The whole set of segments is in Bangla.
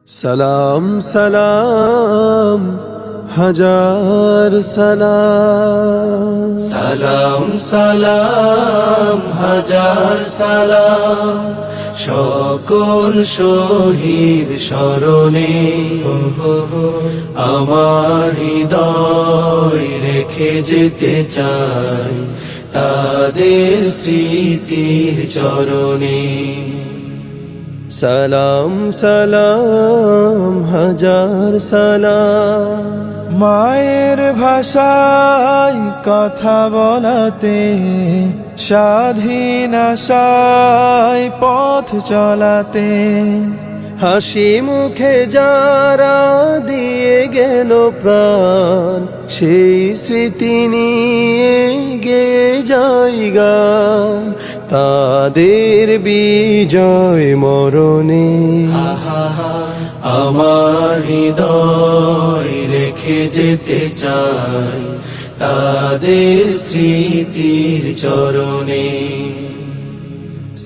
সালাম সালাম হাজার সালাম, সালাম সালাম হাজার সালাম সকল শহীদ স্মরণে আমার হৃদয় রেখে যেতে চাই তাদের স্মৃতির চরণে। সালাম সালাম হাজার সালাম। মায়ের ভাষায় কথা বলাতে, স্বাধীন আশায় পথ চলাতে, হাসি মুখে যারা দিয়ে গেল প্রাণ, সেই স্মৃতি নিয়ে গে যাই গান তাদের বিজয় মরণে। আমার হৃদয় রেখে যেতে চাই তাদের স্মৃতির চরণে।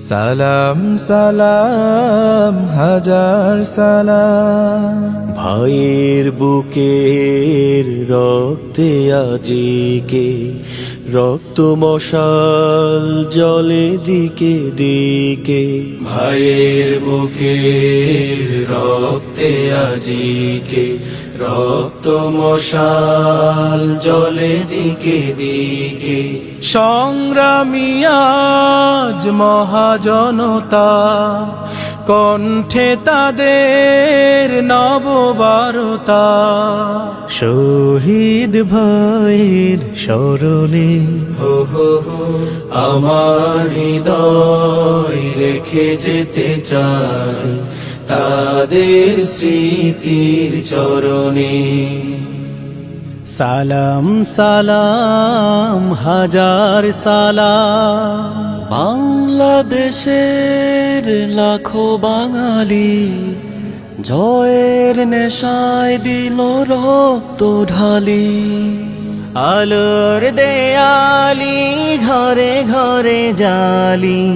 সালাম সালাম হাজার সালাম। ভাইয়ের বুকের রক্তে আজিকে রক্ত মশাল জলে দিকে দিকে, ভাইয়ের বুকের রক্তে আজিকে রক্ত মশাল জলে দিকে দিকে। সংগ্রামী আজ মহাজনতা, কণ্ঠে তাদের নববারতা, শহীদ ভাইয়ের স্মরণে আমার হৃদয় রেখে যেতে চাই তাদের স্মৃতির চরণে। সালাম সালাম হাজার সালাম। বাংলাদেশের লাখো বাঙালি জয়ের নেশায় দিল রক্ত ঢালি, আলোর দেয়ালি ঘরে ঘরে জালি,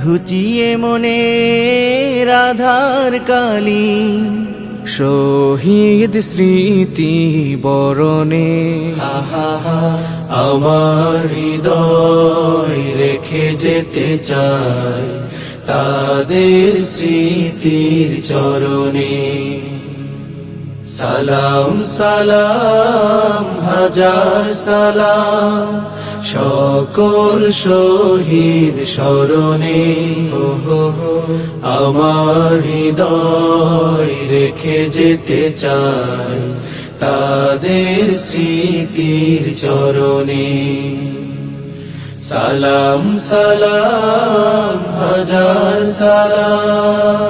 ঘুচিয়ে মনে রাধার কালি, শহীদ স্মৃতি বরণে। আমার হৃদয় রেখে যেতে চাই তাদের স্মৃতির চরণে। সালাম সালাম হাজার সালাম সকল শহীদ স্মরণে। আমার হৃদয় রেখে যেতে চাই তাদের স্মৃতির চরণে। সালাম সালাম হাজার সালাম।